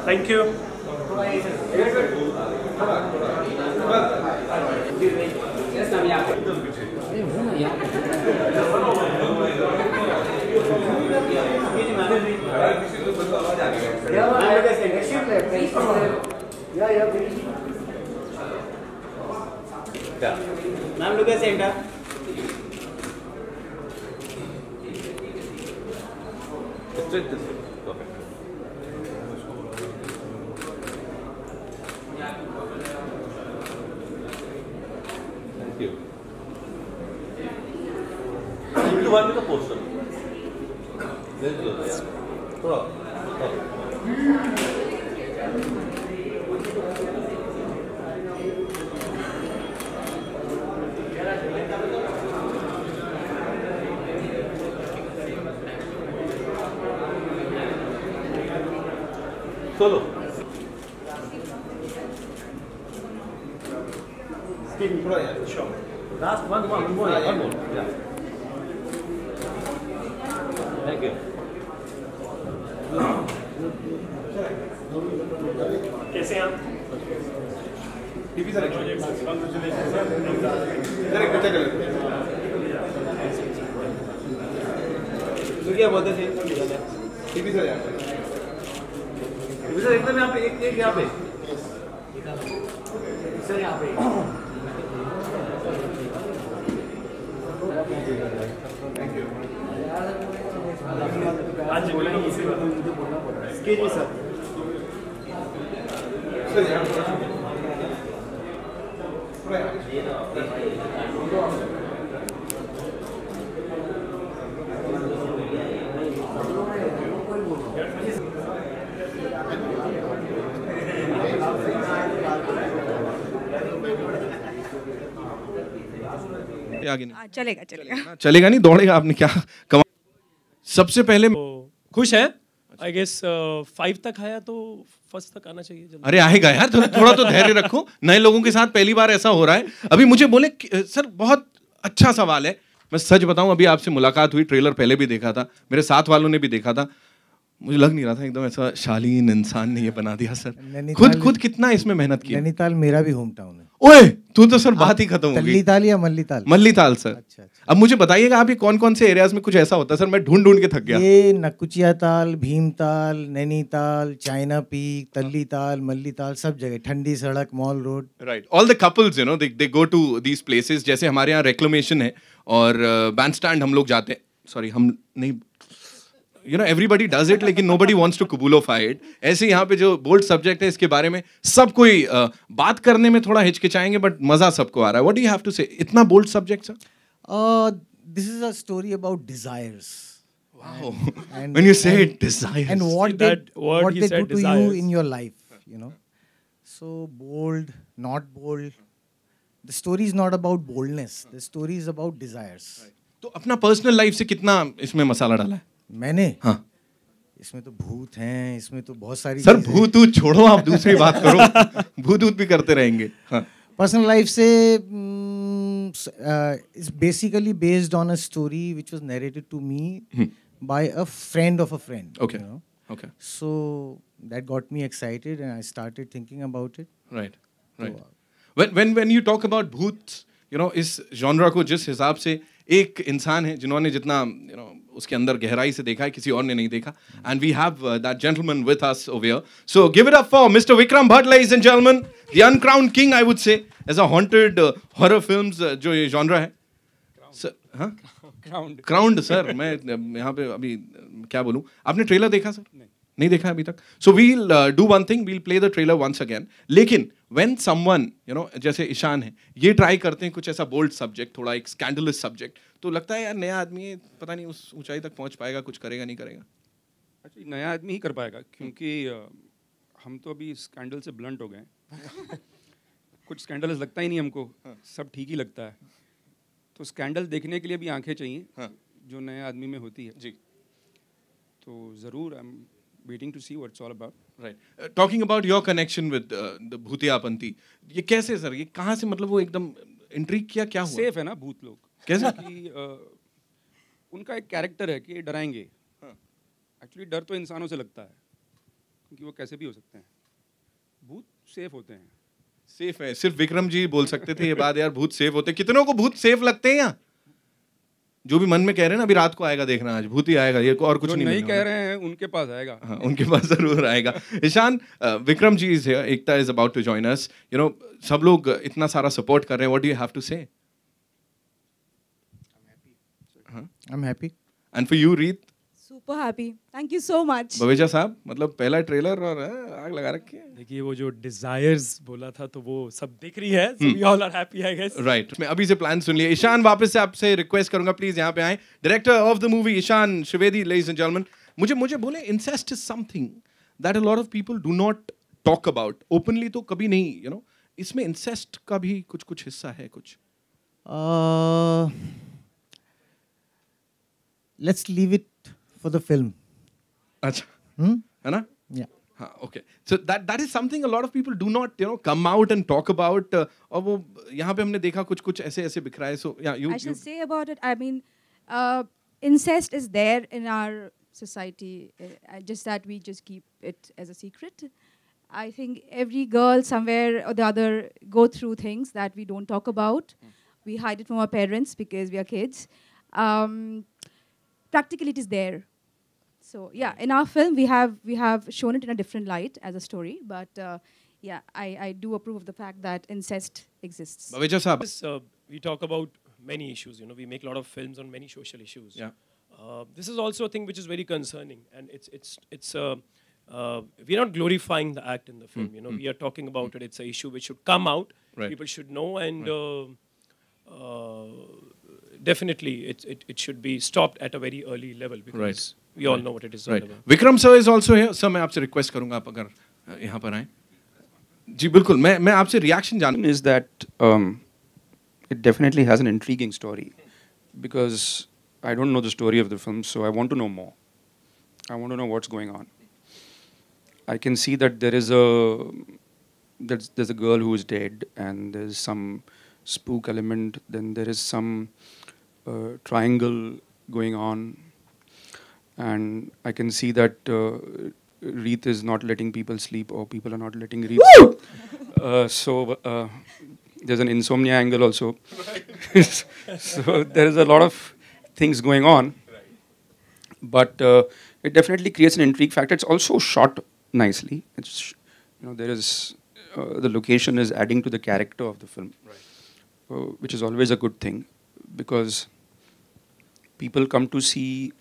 Thank you. Ma'am, look at center. Straight this way. Perfect. Thank you. You will do one with the poster. Very close, yeah. Throw up. Solo. Sure. Last one more. Yeah. Thank you. कैसे हैं आप? TV sir क्या बोलते थे? TV sir sir एकदम यहाँ पे एक यहाँ पे सर यहाँ पे हाँ जी बोलेंगे इसी बात स्केच में सर आगे नहीं चलेगा चलेगा चलेगा नहीं, दौड़ेगा आपने क्या कमा। सबसे पहले खुश है आई गेस 5 तक आया तो फर्स्ट तक आना चाहिए जल्दी। अरे आएगा यार, थोड़ा तो धैर्य रखो। नए लोगों के साथ पहली बार ऐसा हो रहा है। अभी मुझे बोले सर बहुत अच्छा सवाल है। मैं सच बताऊं, अभी आपसे मुलाकात हुई, ट्रेलर पहले भी देखा था, मेरे साथ वालों ने भी देखा था, मुझे लग नहीं रहा था एकदम ऐसा शालीन इंसान ने ये बना दिया सर। खुद कितना इसमें मेहनत की। नैनीताल मेरा भी होम टाउन है। ओए तू तो सर बात ही खत्म हो गई। तल्लीताल या मल्लीताल? मल्लीताल सर। अच्छा। अब मुझे बताइएगा आप ये कौन कौन से एरियाज में कुछ ऐसा होता है सर, मैं ढूंढ के थक गया। ये Naukuchiatal, Bhimtal, Nainital, China Peak, Tallital, Mallital, सब जगह, Thandi Sadak, Mall Road. Right, all the couples you know they go to these places. जैसे हमारे यहाँ रेक्लेमेशन है और बैंड स्टैंड हम लोग जाते हैं, सॉरी हम नहीं, you know everybody does it लेकिन nobody wants to kubulify it। ऐसे यहाँ पे जो बोल्ड सब्जेक्ट है इसके बारे में सब कोई बात करने में थोड़ा हिचकिचाएंगे बट मजा सबको आ रहा है। What do you have to say? इतना bold subject sir? This is a story about desires. Wow. And when you say desires and what they do to you in your life, you know. So bold, not bold. The story is not about boldness. The story is about desires. तो अपना personal life से कितना इसमें मसाला डाला है मैंने? हाँ, इसमें तो भूत हैं, इसमें तो बहुत सारी सर भूत छोड़ो, आप दूसरी बात करो। भूत भी करते रहेंगे। हाँ। पर्सनल लाइफ से it's basically based on a story which was narrated to me by a friend of a friend. Okay okay. So that got me excited and I started thinking about it. Right right. when you talk about bhoot, you know, इस genre को जिस हिसाब से एक इंसान है जिन्होंने जितना you know उसके अंदर गहराई से देखा है किसी और ने नहीं देखा, and we have that gentleman with us over here, so give it up for Mr. Vikram Bhatt, ladies and gentlemen, the uncrowned king I would say, as a haunted horror films जो ये genre है sir. हाँ, crowned sir. मैं यहाँ पे अभी क्या बोलूँ, आपने ट्रेलर देखा सर? नहीं देखा अभी तक। So we'll do one thing, we'll play the trailer once again. लेकिन व्हेन समवन यू नो जैसे ईशान है ये ट्राई करते हैं कुछ ऐसा बोल्ड सब्जेक्ट, थोड़ा एक स्कैंडलस सब्जेक्ट, तो लगता है यार नया आदमी है, पता नहीं उस ऊंचाई तक पहुंच पाएगा, कुछ करेगा नहीं करेगा। अच्छा, नया आदमी ही कर पाएगा क्योंकि हम तो अभी स्कैंडल से ब्लंट हो गए। कुछ स्कैंडल्स लगता ही नहीं हमको। हाँ। सब ठीक ही लगता है। तो स्कैंडल देखने के लिए भी आंखें चाहिए। हाँ। जो नए आदमी में होती है जी। तो ज़रूर I am waiting to see what it's all about. Right. Talking about your connection with the भूतियापंथी, ये कैसे सर? ये कहाँ से मतलब वो एकदम इंट्रिग किया, क्या हुआ? सेफ है ना भूत लोग कैसे? कि उनका एक कैरेक्टर है कि ये डराएंगे. एक्चुअली डर तो इंसानों से लगता है क्योंकि वो कैसे भी हो सकते हैं. भूत सेफ होते हैं. सेफ है. सिर्फ विक्रम जी बोल सकते थे ये बात यार, भूत सेफ होते. कितनों को भूत सेफ लगते हैं यहाँ? जो भी मन में कह रहे हैं ना, अभी रात को आएगा देखना, आज भूत ही आएगा, ये और कुछ नहीं कह रहे हैं उनके पास आएगा. हाँ, उनके पास जरूर आएगा. Ishan, Vikram ji is here, Ekta is about to join us. You know, सब लोग इतना सारा सपोर्ट कर रहे हैं. What do you have to say? I'm happy. And for you Reet? Super happy. Thank you so much. Baweja साहब, मतलब पहला ट्रेलर और आग लगा रखी है. देखिए वो जो डिजायर्स बोला था तो वो सब दिख रही है. So we all are happy, I guess. Right. मैं अभी से प्लान सुन लिया. ईशान, वापस से आपसे रिक्वेस्ट करूंगा, प्लीज यहाँ पे आए. Director of the movie Ishaan Trivedi, ladies and gentleman. मुझे बोले, incest is something that a lot of people do not talk about openly. तो कभी नहीं, यू नो, इसमें इंसेस्ट का भी कुछ हिस्सा है कुछ? Let's leave it for the film. अच्छा. है ना? Yeah. हाँ, okay. So that is something a lot of people do not, you know, come out and talk about. और वो यहाँ पे हमने देखा कुछ ऐसे बिखराए. So yeah, I should say about it. I mean, incest is there in our society. Just that we just keep it as a secret. I think every girl somewhere or the other go through things that we don't talk about. We hide it from our parents because we are kids. Practically, it is there. So yeah, in our film we have shown it in a different light as a story, but yeah, I do approve of the fact that incest exists. Baweja साहब, We talk about many issues. You know, we make a lot of films on many social issues. Yeah. This is also a thing which is very concerning, and it's we are not glorifying the act in the film. You know, we are talking about it. It's an issue which should come out. Right. People should know, and definitely it should be stopped at a very early level because we all know what it is all about. Vikram sir is also here. Sir, मैं आपसे request करूंगा आप अगर यहाँ पर आए. जी बिल्कुल, मैं आपसे रिएक्शन जान. Is that it definitely has an intriguing story because I don't know the story of the film, so I want to know more. I want to know what's going on. I can see that there's a girl who is dead and there's some spook element. Then there is some triangle going on, and I can see that Reet is not letting people sleep, or people are not letting Reet sleep. So there's an insomnia angle also. So there is a lot of things going on, but it definitely creates an intrigue factor. It's also shot nicely. It's, you know, there is the location is adding to the character of the film, which is always a good thing because people come to see,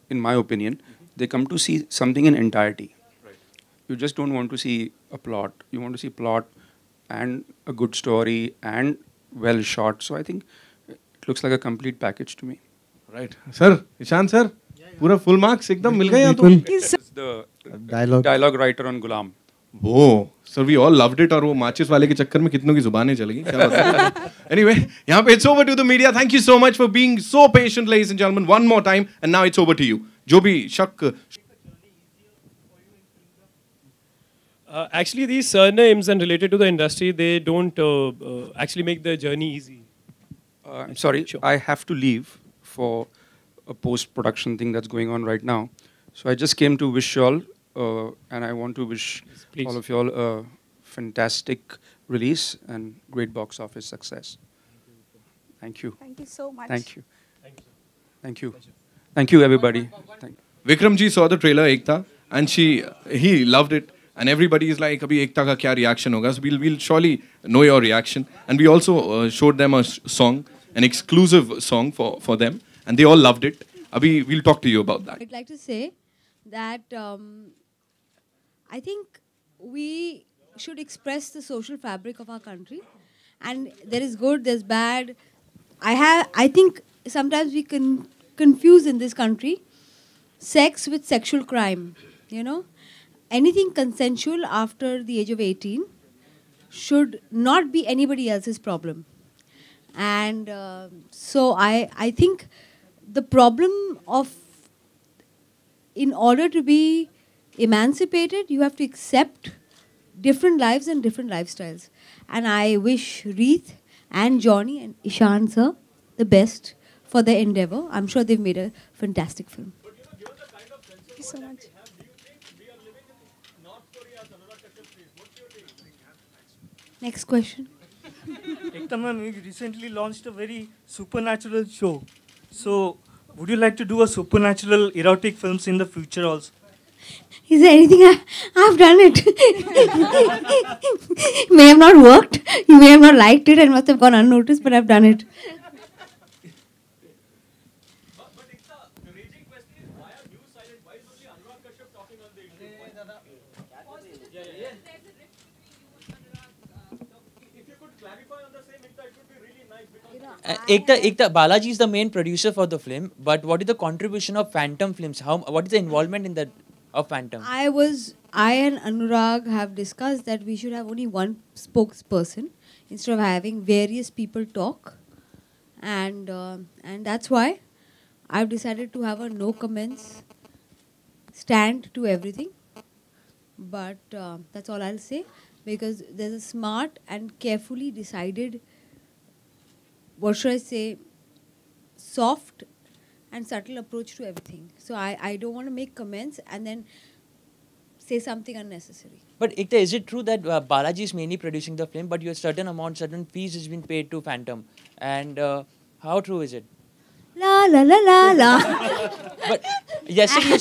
in my opinion, they come to see something in entirety. Right. You just don't want to see a plot. You want to see plot and a good story and well shot. So I think it looks like a complete package to me. Right. Sir, Ishaan sir, पूरा full marks एकदम मिल गए यहाँ तो. The dialogue writer on Gulam. वो sir, we all loved it. और वो माचिस वाले के चक्कर में कितनों की जुबानें चल गई, क्या बताऊं. एनीवे, यहाँ पे it's over to the media. Thank you so much for being so patient, ladies and gentleman. One more time and now it's over to you. जो भी शक. Actually, these surnames and related to the industry, they don't actually make the journey easy. I'm sorry, I have to leave for a post-production thing that's going on right now. So I just came to wish you all, and I want to wish all of you all a fantastic release and great box office success. Thank you. Thank you so much. Thank you. Thank you. Thank you, everybody. Thank you. Vikram ji saw the trailer Ekta, and he loved it. And everybody is like, abhi Ekta ka kya reaction hoga? So we'll surely know your reaction. And we also showed them a song, an exclusive song for them, and they all loved it. Abhi we'll talk to you about that. I'd like to say that I think we should express the social fabric of our country, and there is good, there's bad. I think sometimes we can confuse in this country sex with sexual crime. You know, anything consensual after the age of 18 should not be anybody else's problem. And so I think the problem of, in order to be emancipated. You have to accept different lives and different lifestyles. And I wish Reeth and Johnny and Ishan sir the best for their endeavor. I'm sure they've made a fantastic film. Thank you so much. Next question. Ekta ma'am, you recently launched a very supernatural show. So, would you like to do a supernatural erotic films in the future also? Is there anything I've done it? May have not worked. You may have not liked it and must have gone unnoticed, but I've done it. Ekta, Balaji is the main producer for the film, but what is the contribution of Phantom Films? What is the involvement in that of Phantom? I and Anurag have discussed that we should have only one spokesperson instead of having various people talk, and that's why I've decided to have a no comments stand to everything. But that's all I'll say, because there's a smart and carefully decided, what should I say, soft and subtle approach to everything. So I don't want to make comments and then say something unnecessary. But Ekta, is it true that Balaji is mainly producing the film, but certain fees has been paid to Phantom? And how true is it? La la la la la. But yesterday,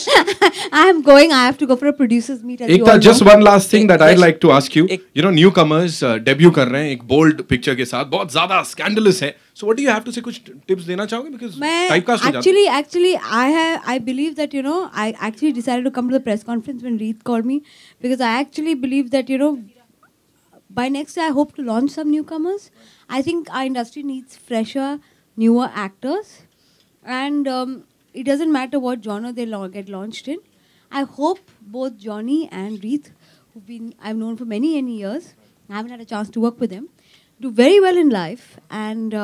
I have to go for a producer's meet. as you all Ekta, just know. one last thing that I'd like to ask you. You know, newcomers debut कर रहे हैं एक bold picture के साथ, बहुत ज़्यादा scandalous है. So what do you have to say? कुछ tips देना चाहोगे? Because typecast हो जाता है. Actually, I believe that, you know, I actually decided to come to the press conference when Reeth called me, because I actually believe that, you know, by next year I hope to launch some newcomers. I think our industry needs fresher, newer actors. And it doesn't matter what genre they get launched in. I hope both Johnny and Reeth, I've known for many years, I haven't had a chance to work with them, do very well in life. And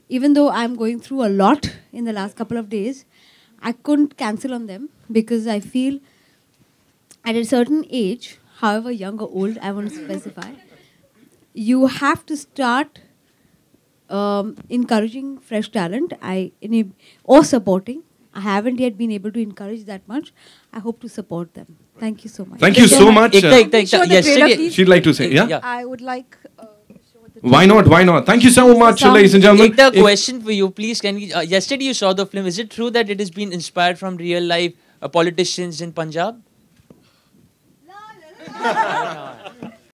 even though I'm going through a lot in the last couple of days, I couldn't cancel on them, because I feel at a certain age, however young or old, I want to specify, you have to start encouraging fresh talent or supporting. I haven't yet been able to encourage that much. I hope to support them. Thank you so much. Thank you so much. Ekta, yesterday, She'd like to say, yeah? I would like... Why not? Why not? Thank you so much, ladies and gentlemen. Ekta, question for you, please. Can you, yesterday you saw the film. Is it true that it has been inspired from real life politicians in Punjab?